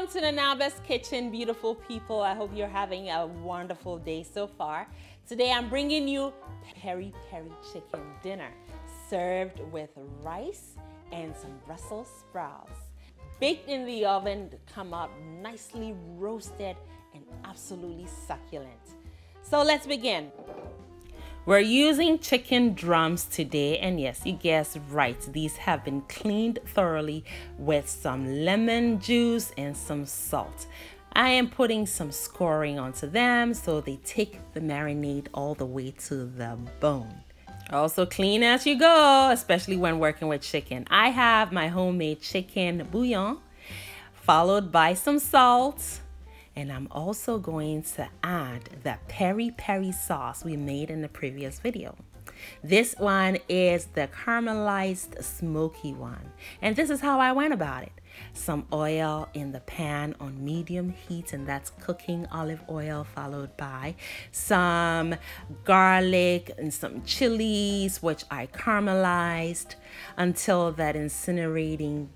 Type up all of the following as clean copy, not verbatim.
Welcome to the Nandos kitchen, beautiful people. I hope you're having a wonderful day so far. Today I'm bringing you Peri Peri Chicken Dinner, served with rice and some Brussels sprouts. Baked in the oven to come out nicely roasted and absolutely succulent. So let's begin. We're using chicken drums today, and yes, you guessed right, these have been cleaned thoroughly with some lemon juice and some salt. I am putting some scoring onto them so they take the marinade all the way to the bone. Also clean as you go, especially when working with chicken. I have my homemade chicken bouillon, followed by some salt. And I'm also going to add the peri peri sauce we made in the previous video. This one is the caramelized smoky one. And this is how I went about it. Some oil in the pan on medium heat, and that's cooking olive oil, followed by some garlic and some chilies, which I caramelized until that incinerating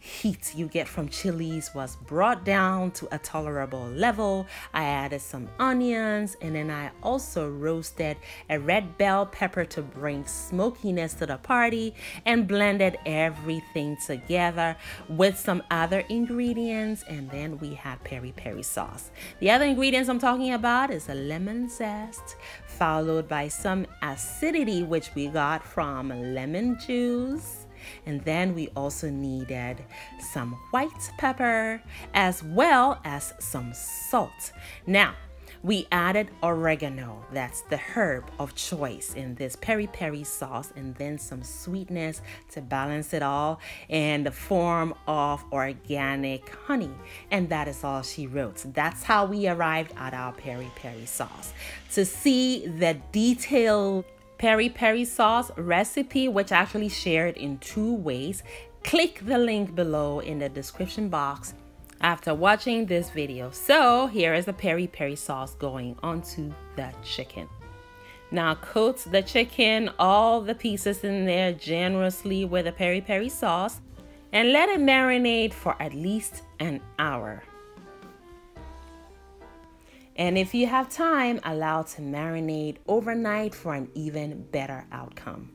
heat you get from chilies was brought down to a tolerable level. I added some onions, and then I also roasted a red bell pepper to bring smokiness to the party, and blended everything together with some other ingredients, and then we had peri peri sauce. The other ingredients I'm talking about is a lemon zest, followed by some acidity which we got from lemon juice. And then we also needed some white pepper as well as some salt. Now, we added oregano, that's the herb of choice in this peri peri sauce, and then some sweetness to balance it all in the form of organic honey. And that is all she wrote. That's how we arrived at our peri peri sauce. To see the detailed peri peri sauce recipe, which I actually shared in 2 ways, click the link below in the description box after watching this video. So here is the peri peri sauce going onto the chicken. Now coat the chicken, all the pieces in there, generously with the peri peri sauce, and let it marinate for at least an hour. And if you have time, allow to marinate overnight for an even better outcome.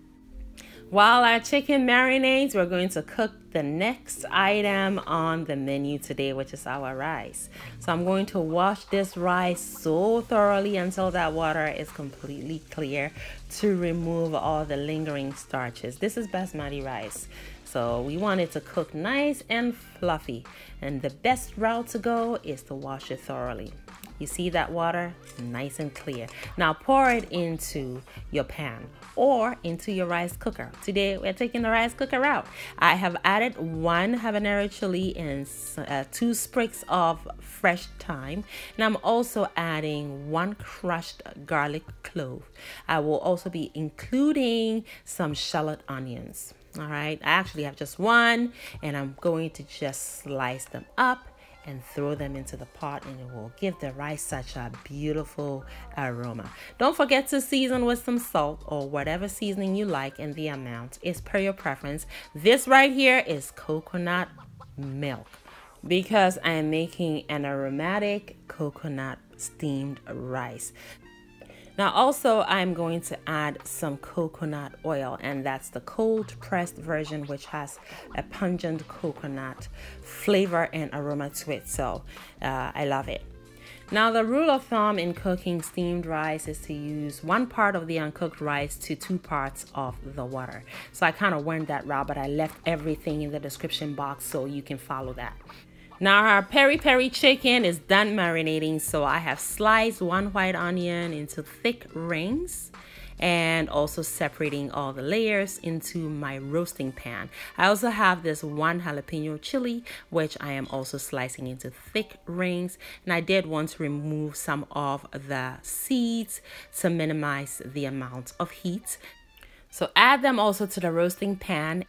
While our chicken marinates, we're going to cook the next item on the menu today, which is our rice. So I'm going to wash this rice so thoroughly until that water is completely clear to remove all the lingering starches. This is basmati rice, so we want it to cook nice and fluffy. And the best route to go is to wash it thoroughly. You see that water? Nice and clear. Now pour it into your pan or into your rice cooker. Today we're taking the rice cooker route. I have added 1 habanero chili and 2 sprigs of fresh thyme. And I'm also adding 1 crushed garlic clove. I will also be including some shallot onions. All right, I actually have just 1, and I'm going to just slice them up and throw them into the pot, and it will give the rice such a beautiful aroma. Don't forget to season with some salt or whatever seasoning you like, and the amount is per your preference. This right here is coconut milk because I'm making an aromatic coconut steamed rice. Now also I'm going to add some coconut oil, and that's the cold pressed version, which has a pungent coconut flavor and aroma to it. So I love it. Now the rule of thumb in cooking steamed rice is to use 1 part of the uncooked rice to 2 parts of the water. So I kind of went that route, but I left everything in the description box so you can follow that. Now our peri peri chicken is done marinating, so I have sliced 1 white onion into thick rings and also separating all the layers into my roasting pan. I also have this 1 jalapeno chili, which I am also slicing into thick rings, and I did want to remove some of the seeds to minimize the amount of heat. So add them also to the roasting pan.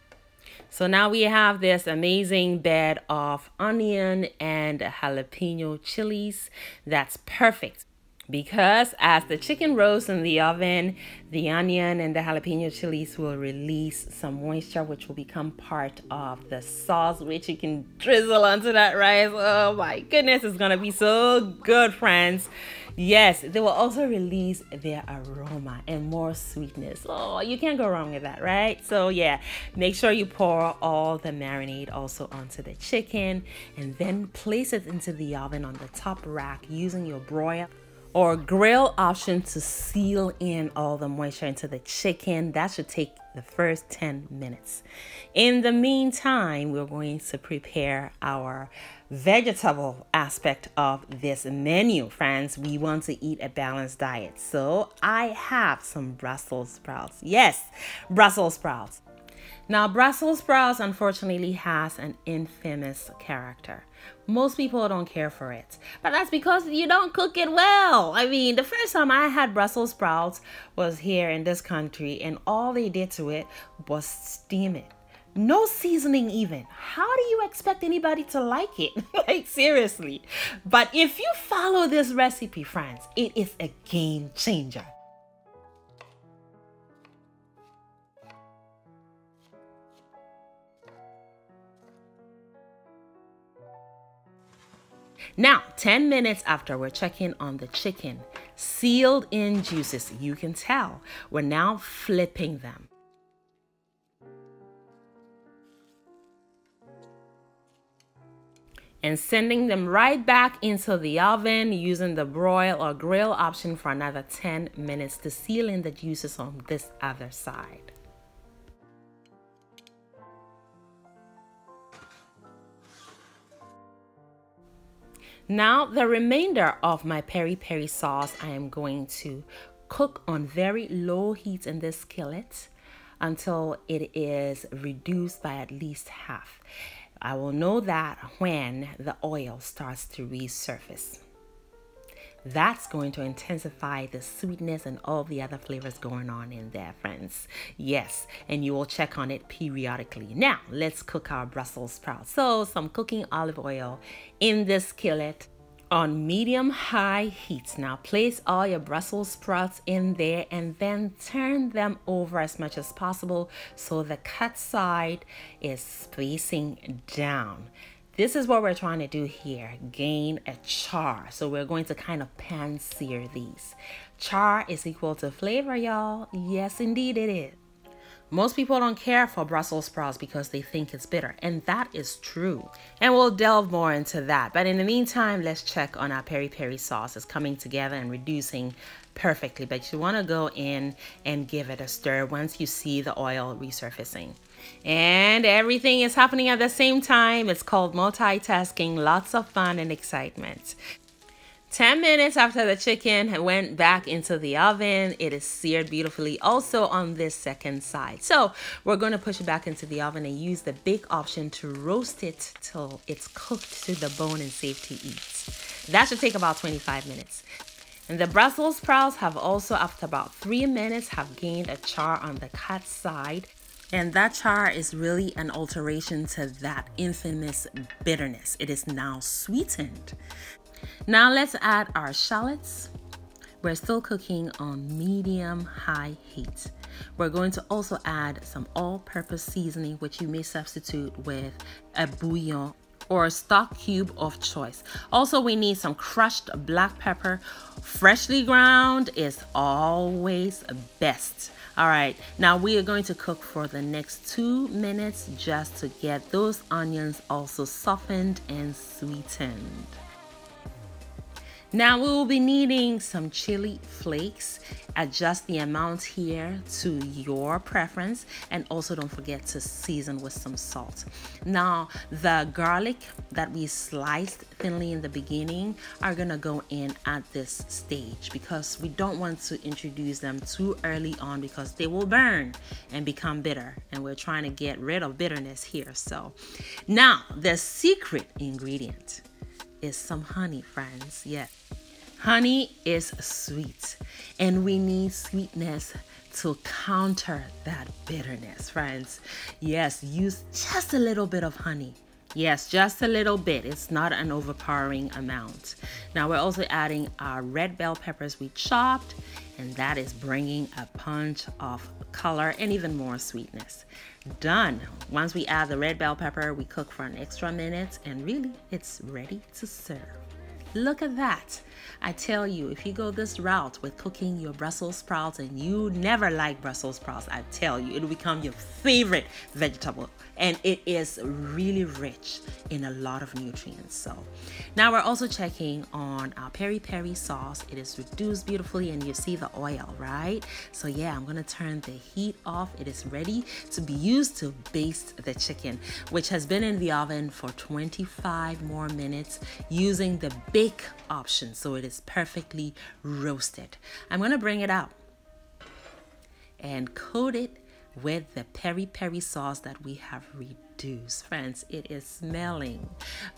So now we have this amazing bed of onion and jalapeno chilies. That's perfect. because as the chicken roasts in the oven, the onion and the jalapeno chilies will release some moisture, which will become part of the sauce, which you can drizzle onto that rice. Oh my goodness, it's gonna be so good, friends. Yes, they will also release their aroma and more sweetness. Oh, you can't go wrong with that, right? So yeah, make sure you pour all the marinade also onto the chicken and then place it into the oven on the top rack using your broil or grill option to seal in all the moisture into the chicken. That should take the first 10 minutes. In the meantime, we're going to prepare our vegetable aspect of this menu, friends. We want to eat a balanced diet. So I have some Brussels sprouts. Yes, Brussels sprouts. Now, Brussels sprouts unfortunately has an infamous character. Most people don't care for it, but that's because you don't cook it well. I mean, the first time I had Brussels sprouts was here in this country, and all they did to it was steam it. No seasoning even. How do you expect anybody to like it? Like, seriously. But if you follow this recipe, friends, it is a game changer. Now, 10 minutes after we're checking on the chicken, sealed in juices, you can tell. We're now flipping them. And sending them right back into the oven using the broil or grill option for another 10 minutes to seal in the juices on this other side. Now, the remainder of my peri peri sauce, I am going to cook on very low heat in this skillet until it is reduced by at least half. I will know that when the oil starts to resurface. That's going to intensify the sweetness and all the other flavors going on in there, friends. Yes, and you will check on it periodically. Now, let's cook our Brussels sprouts. So, some cooking olive oil in this skillet on medium-high heat. Now, place all your Brussels sprouts in there and then turn them over as much as possible so the cut side is facing down. This is what we're trying to do here, gain a char. So we're going to kind of pan sear these. Char is equal to flavor, y'all. Yes, indeed it is. Most people don't care for Brussels sprouts because they think it's bitter, and that is true. And we'll delve more into that. But in the meantime, let's check on our peri peri sauce. It's coming together and reducing perfectly, but you want to go in and give it a stir once you see the oil resurfacing. And everything is happening at the same time. It's called multitasking, lots of fun and excitement. 10 minutes after the chicken went back into the oven, it is seared beautifully also on this second side. So we're going to push it back into the oven and use the bake option to roast it till it's cooked to the bone and safe to eat. That should take about 25 minutes. And the Brussels sprouts have also, after about 3 minutes, have gained a char on the cut side. And that char is really an alteration to that infamous bitterness. It is now sweetened. Now let's add our shallots. We're still cooking on medium-high heat. We're going to also add some all-purpose seasoning, which you may substitute with a bouillon or a stock cube of choice. Also, we need some crushed black pepper. Freshly ground is always best. All right, now we are going to cook for the next 2 minutes just to get those onions also softened and sweetened. Now we will be needing some chili flakes. Adjust the amount here to your preference, and also don't forget to season with some salt. Now the garlic that we sliced thinly in the beginning are gonna go in at this stage because we don't want to introduce them too early on because they will burn and become bitter, and we're trying to get rid of bitterness here. So now the secret ingredient is some honey, friends. Yes, honey is sweet, and we need sweetness to counter that bitterness, friends. Yes, use just a little bit of honey. Yes, just a little bit. It's not an overpowering amount. Now we're also adding our red bell peppers we chopped, and that is bringing a punch of color and even more sweetness. Done. Once we add the red bell pepper, we cook for an extra minute, and really it's ready to serve. Look at that. I tell you, if you go this route with cooking your Brussels sprouts and you never like Brussels sprouts, I tell you, it'll become your favorite vegetable. And it is really rich in a lot of nutrients. So now we're also checking on our peri peri sauce. It is reduced beautifully and you see the oil, right? So yeah, I'm gonna turn the heat off. It is ready to be used to baste the chicken, which has been in the oven for 25 more minutes using the bake option. So it is perfectly roasted. I'm gonna bring it out and coat it with the peri peri sauce that we have reduced. Friends, it is smelling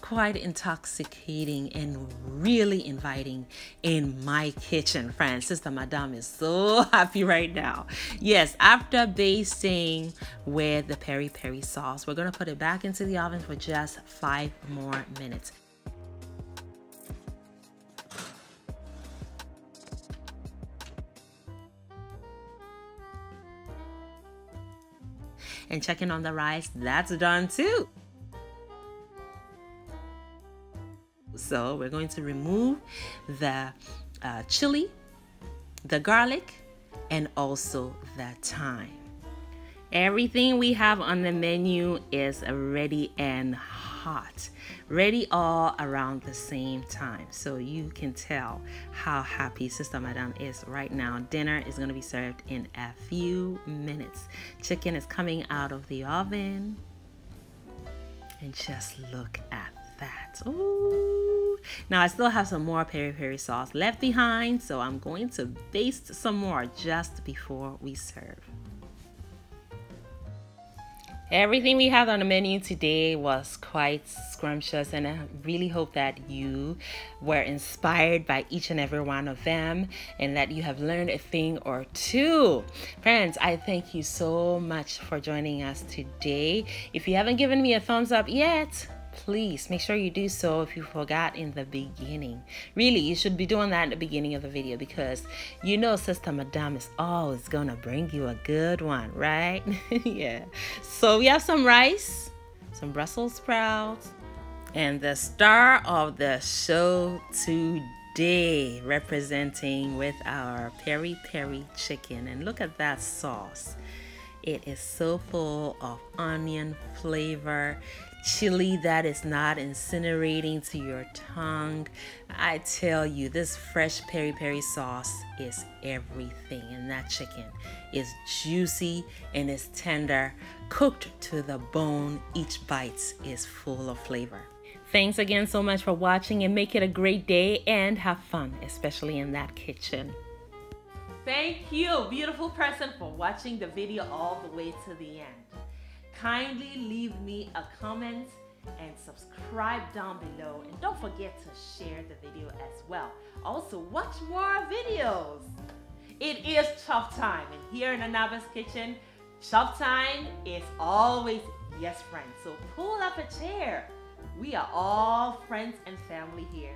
quite intoxicating and really inviting in my kitchen. Friends, Sister Madame is so happy right now. Yes, after basting with the peri peri sauce, we're gonna put it back into the oven for just 5 more minutes. And checking on the rice, that's done too. So we're going to remove the chili, the garlic, and also the thyme. Everything we have on the menu is ready and hot, ready all around the same time. So you can tell how happy Sister Madame is right now. Dinner is going to be served in a few minutes. Chicken is coming out of the oven, and just look at that. Ooh. Now I still have some more peri peri sauce left behind, so I'm going to baste some more just before we serve. Everything we had on the menu today was quite scrumptious, and I really hope that you were inspired by each and every one of them and that you have learned a thing or two. Friends, I thank you so much for joining us today. If you haven't given me a thumbs up yet, please make sure you do so if you forgot in the beginning. Really, you should be doing that at the beginning of the video, because you know Sister Madame is always gonna bring you a good one, right? Yeah. So we have some rice, some Brussels sprouts, and the star of the show today, representing with our peri peri chicken. And look at that sauce. It is so full of onion flavor, chili that is not incinerating to your tongue. I tell you, this fresh peri peri sauce is everything, and that chicken is juicy and is tender, cooked to the bone. Each bite is full of flavor. Thanks again so much for watching, and make it a great day and have fun, especially in that kitchen. Thank you, beautiful person, for watching the video all the way to the end. Kindly leave me a comment and subscribe down below, and don't forget to share the video as well. Also, watch more videos. It is chop time, and here in Anaba's kitchen, chop time is always yes friends. So pull up a chair. We are all friends and family here.